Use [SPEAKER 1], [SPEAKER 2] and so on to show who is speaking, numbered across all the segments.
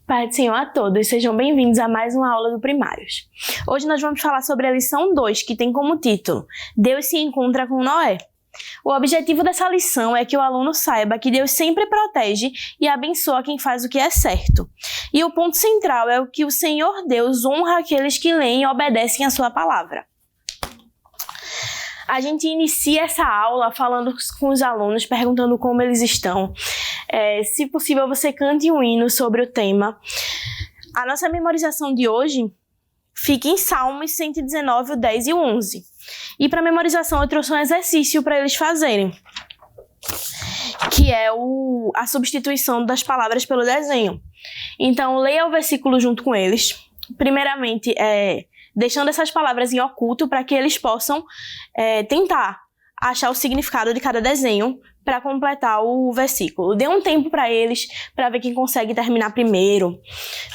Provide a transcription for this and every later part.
[SPEAKER 1] Pai do Senhor a todos, sejam bem-vindos a mais uma aula do Primários. Hoje nós vamos falar sobre a lição 2, que tem como título Deus se encontra com Noé. O objetivo dessa lição é que o aluno saiba que Deus sempre protege e abençoa quem faz o que é certo. E o ponto central é o que o Senhor Deus honra aqueles que leem e obedecem a sua palavra. A gente inicia essa aula falando com os alunos, perguntando como eles estão. Se possível, você cante um hino sobre o tema. A nossa memorização de hoje fica em Salmos 119, o 10 e o 11. E para memorização eu trouxe um exercício para eles fazerem, que é a substituição das palavras pelo desenho. Então, leia o versículo junto com eles. Primeiramente, deixando essas palavras em oculto para que eles possam tentar achar o significado de cada desenho para completar o versículo. Dê um tempo para eles, para ver quem consegue terminar primeiro,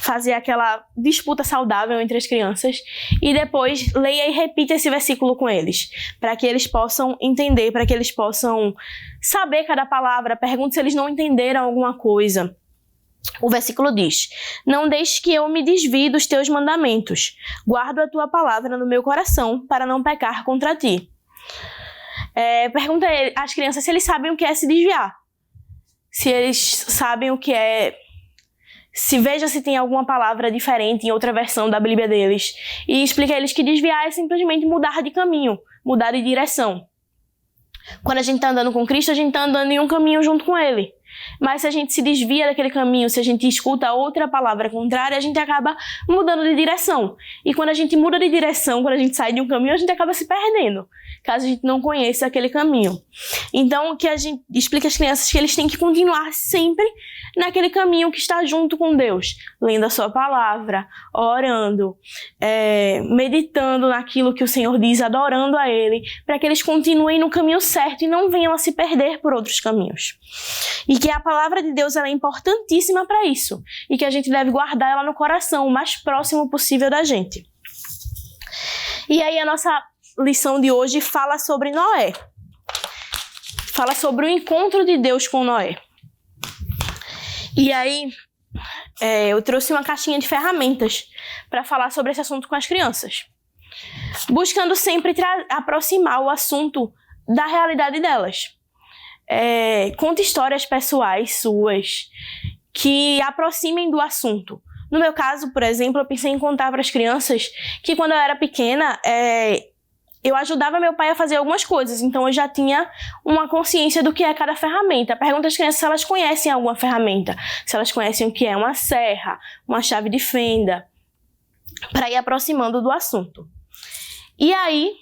[SPEAKER 1] fazer aquela disputa saudável entre as crianças e depois leia e repita esse versículo com eles, para que eles possam entender, para que eles possam saber cada palavra. Pergunte se eles não entenderam alguma coisa. O versículo diz: não deixes que eu me desvie dos teus mandamentos. Guardo a tua palavra no meu coração para não pecar contra ti. Pergunta às crianças se eles sabem o que é se desviar. Se eles sabem o que é... Veja se tem alguma palavra diferente em outra versão da Bíblia deles. E explica a eles que desviar é simplesmente mudar de caminho, mudar de direção. Quando a gente está andando com Cristo, a gente está andando em um caminho junto com Ele. Mas se a gente se desvia daquele caminho, se a gente escuta outra palavra contrária, a gente acaba mudando de direção. E quando a gente muda de direção, quando a gente sai de um caminho, a gente acaba se perdendo, caso a gente não conheça aquele caminho. Então, que a gente explica às crianças que eles têm que continuar sempre naquele caminho que está junto com Deus, lendo a sua palavra, orando, meditando naquilo que o Senhor diz, adorando a Ele, para que eles continuem no caminho certo e não venham a se perder por outros caminhos. E que a palavra de Deus ela é importantíssima para isso. E que a gente deve guardar ela no coração, o mais próximo possível da gente. E aí a nossa lição de hoje fala sobre Noé. Fala sobre o encontro de Deus com Noé. E aí eu trouxe uma caixinha de ferramentas para falar sobre esse assunto com as crianças. Buscando sempre aproximar o assunto da realidade delas. Conte histórias pessoais suas que aproximem do assunto. No meu caso, por exemplo, eu pensei em contar para as crianças que quando eu era pequena, eu ajudava meu pai a fazer algumas coisas, então eu já tinha uma consciência do que é cada ferramenta. Pergunta às crianças se elas conhecem alguma ferramenta, se elas conhecem o que é uma serra, uma chave de fenda, para ir aproximando do assunto. E aí,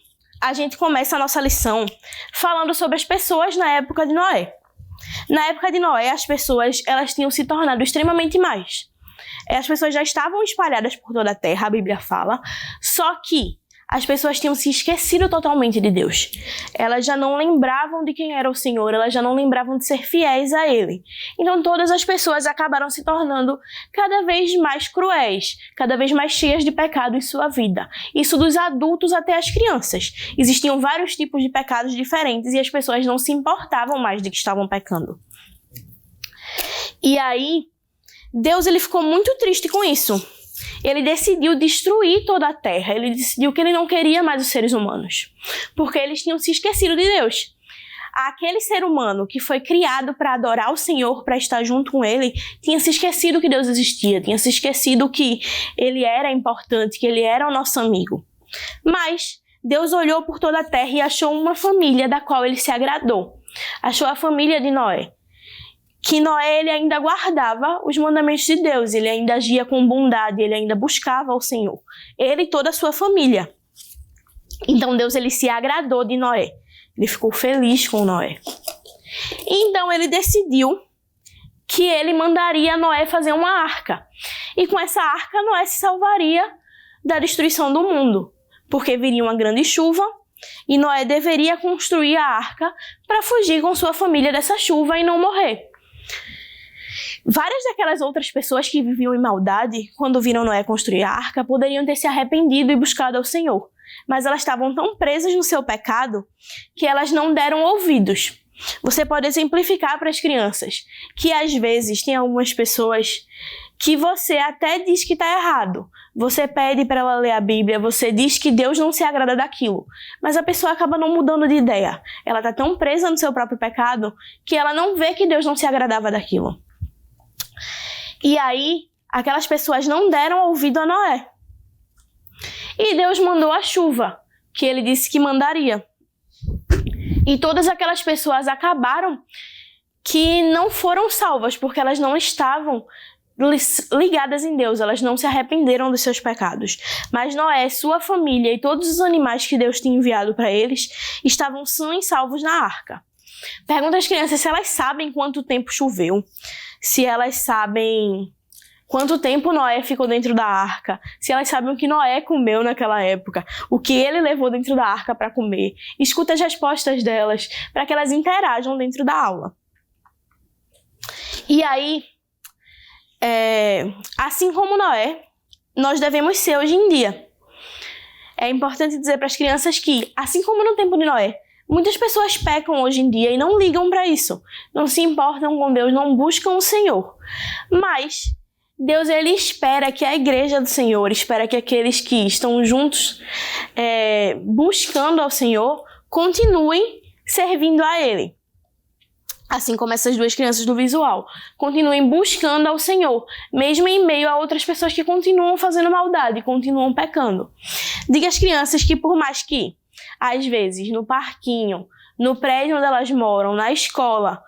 [SPEAKER 1] a gente começa a nossa lição falando sobre as pessoas na época de Noé. Na época de Noé, as pessoas elas tinham se tornado extremamente más. As pessoas já estavam espalhadas por toda a terra, a Bíblia fala, só que as pessoas tinham se esquecido totalmente de Deus. Elas já não lembravam de quem era o Senhor, elas já não lembravam de ser fiéis a Ele. Então todas as pessoas acabaram se tornando cada vez mais cruéis, cada vez mais cheias de pecado em sua vida. Isso dos adultos até as crianças. Existiam vários tipos de pecados diferentes e as pessoas não se importavam mais de que estavam pecando. E aí, Deus ele ficou muito triste com isso. Ele decidiu destruir toda a terra. Ele decidiu que ele não queria mais os seres humanos, porque eles tinham se esquecido de Deus. Aquele ser humano que foi criado para adorar o Senhor, para estar junto com Ele, tinha se esquecido que Deus existia, tinha se esquecido que Ele era importante, que Ele era o nosso amigo. Mas Deus olhou por toda a terra e achou uma família da qual Ele se agradou. Achou a família de Noé. Que Noé ele ainda guardava os mandamentos de Deus, ele ainda agia com bondade, ele ainda buscava o Senhor. Ele e toda a sua família. Então Deus ele se agradou de Noé, ele ficou feliz com Noé. Então ele decidiu que ele mandaria Noé fazer uma arca. E com essa arca Noé se salvaria da destruição do mundo, porque viria uma grande chuva e Noé deveria construir a arca para fugir com sua família dessa chuva e não morrer. Várias daquelas outras pessoas que viviam em maldade, quando viram Noé construir a arca, poderiam ter se arrependido e buscado ao Senhor. Mas elas estavam tão presas no seu pecado que elas não deram ouvidos. Você pode exemplificar para as crianças que às vezes tem algumas pessoas que você até diz que está errado. Você pede para ela ler a Bíblia, você diz que Deus não se agrada daquilo, mas a pessoa acaba não mudando de ideia. Ela está tão presa no seu próprio pecado que ela não vê que Deus não se agradava daquilo. E aí, aquelas pessoas não deram ouvido a Noé. E Deus mandou a chuva, que ele disse que mandaria. E todas aquelas pessoas acabaram que não foram salvas, porque elas não estavam ligadas em Deus, elas não se arrependeram dos seus pecados. Mas Noé, sua família e todos os animais que Deus tinha enviado para eles estavam sãos e salvos na arca. Pergunta às crianças se elas sabem quanto tempo choveu, se elas sabem quanto tempo Noé ficou dentro da arca, se elas sabem o que Noé comeu naquela época, o que ele levou dentro da arca para comer. Escuta as respostas delas, para que elas interajam dentro da aula. E aí, assim como Noé, nós devemos ser hoje em dia. É importante dizer para as crianças que, assim como no tempo de Noé, muitas pessoas pecam hoje em dia e não ligam para isso, não se importam com Deus, não buscam o Senhor. Mas Deus, ele espera que a igreja do Senhor, espera que aqueles que estão juntos buscando ao Senhor, continuem servindo a Ele. Assim como essas duas crianças do visual, continuem buscando ao Senhor, mesmo em meio a outras pessoas que continuam fazendo maldade, continuam pecando. Diga às crianças que por mais que, às vezes, no parquinho, no prédio onde elas moram, na escola,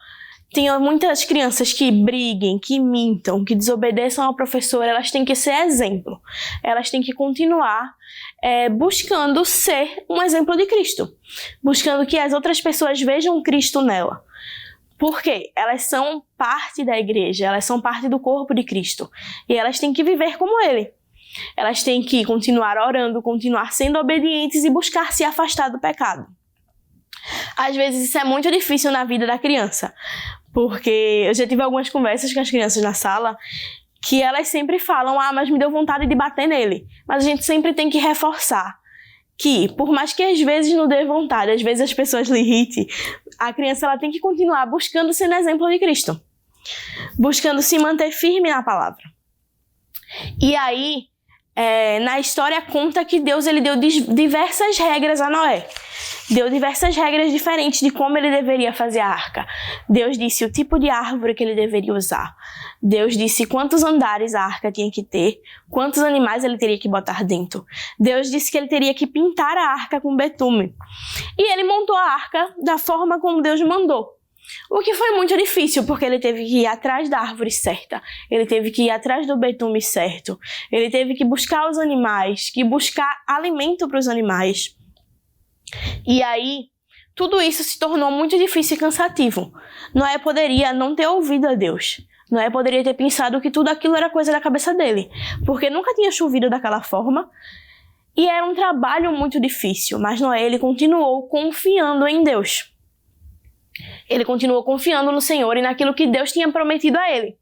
[SPEAKER 1] tem muitas crianças que briguem, que mintam, que desobedeçam ao professor, elas têm que ser exemplo. Elas têm que continuar buscando ser um exemplo de Cristo. Buscando que as outras pessoas vejam Cristo nela. Por quê? Elas são parte da igreja, elas são parte do corpo de Cristo. E elas têm que viver como Ele. Elas têm que continuar orando, continuar sendo obedientes e buscar se afastar do pecado. Às vezes isso é muito difícil na vida da criança, porque eu já tive algumas conversas com as crianças na sala que elas sempre falam, mas me deu vontade de bater nele. Mas a gente sempre tem que reforçar que, por mais que às vezes não dê vontade, às vezes as pessoas lhe irritem, a criança ela tem que continuar buscando ser exemplo de Cristo, buscando se manter firme na palavra. E aí, na história conta que Deus ele deu diversas regras a Noé. Deu diversas regras diferentes de como ele deveria fazer a arca. Deus disse o tipo de árvore que ele deveria usar. Deus disse quantos andares a arca tinha que ter, quantos animais ele teria que botar dentro. Deus disse que ele teria que pintar a arca com betume. E ele montou a arca da forma como Deus mandou. O que foi muito difícil, porque ele teve que ir atrás da árvore certa, ele teve que ir atrás do betume certo, ele teve que buscar os animais, que buscar alimento para os animais. E aí, tudo isso se tornou muito difícil e cansativo. Noé poderia não ter ouvido a Deus. Noé poderia ter pensado que tudo aquilo era coisa da cabeça dele, porque nunca tinha chovido daquela forma e era um trabalho muito difícil. Mas Noé, ele continuou confiando em Deus. Ele continuou confiando no Senhor e naquilo que Deus tinha prometido a ele.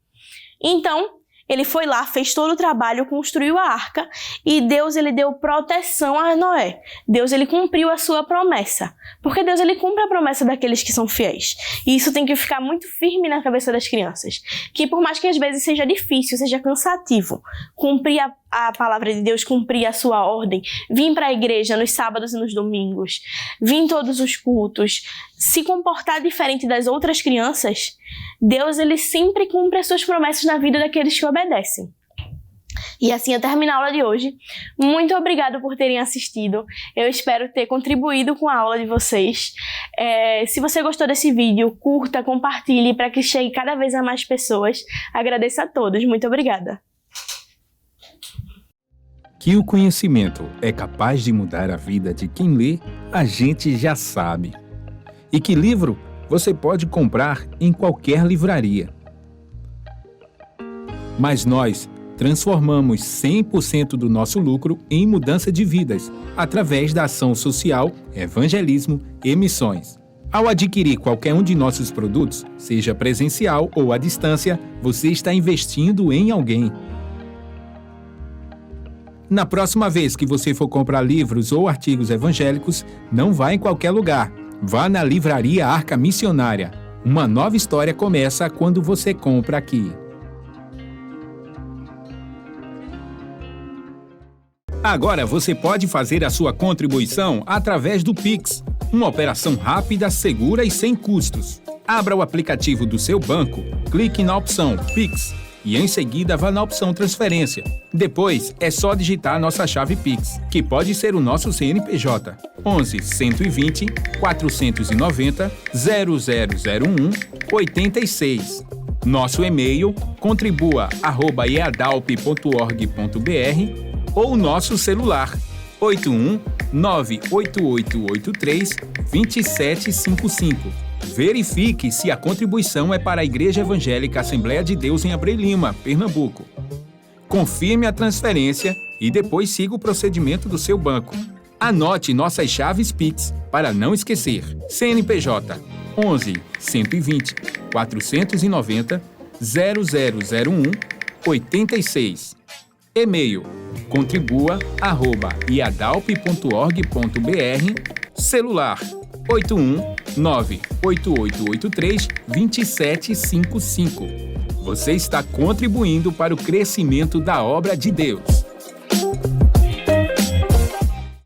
[SPEAKER 1] Então, ele foi lá, fez todo o trabalho, construiu a arca e Deus ele deu proteção a Noé. Deus ele cumpriu a sua promessa. Porque Deus ele cumpre a promessa daqueles que são fiéis. E isso tem que ficar muito firme na cabeça das crianças. Que por mais que às vezes seja difícil, seja cansativo, cumprir a palavra de Deus, cumprir a sua ordem, vir para a igreja nos sábados e nos domingos, vir em todos os cultos, se comportar diferente das outras crianças, Deus ele sempre cumpre as suas promessas na vida daqueles que obedecem. E assim eu termino a aula de hoje. Muito obrigada por terem assistido. Eu espero ter contribuído com a aula de vocês. Se você gostou desse vídeo, curta, compartilhe para que chegue cada vez a mais pessoas. Agradeço a todos. Muito obrigada.
[SPEAKER 2] Que o conhecimento é capaz de mudar a vida de quem lê, a gente já sabe. E que livro você pode comprar em qualquer livraria. Mas nós transformamos 100% do nosso lucro em mudança de vidas, através da ação social, evangelismo e missões. Ao adquirir qualquer um de nossos produtos, seja presencial ou à distância, você está investindo em alguém. Na próxima vez que você for comprar livros ou artigos evangélicos, não vá em qualquer lugar. Vá na Livraria Arca Missionária. Uma nova história começa quando você compra aqui. Agora você pode fazer a sua contribuição através do Pix, uma operação rápida, segura e sem custos. Abra o aplicativo do seu banco, clique na opção Pix e em seguida vá na opção Transferência. Depois é só digitar nossa chave Pix, que pode ser o nosso CNPJ 11 120 490 0001 86. Nosso e-mail contribua@eadalp.org.br ou nosso celular 81 98883 2755. Verifique se a contribuição é para a Igreja Evangélica Assembleia de Deus em Abreu Lima, Pernambuco. Confirme a transferência e depois siga o procedimento do seu banco. Anote nossas chaves Pix para não esquecer. CNPJ 11 120 490 0001 86. E-mail contribua@iadalp.org.br. Celular 81 98883 2755. Você está contribuindo para o crescimento da obra de Deus.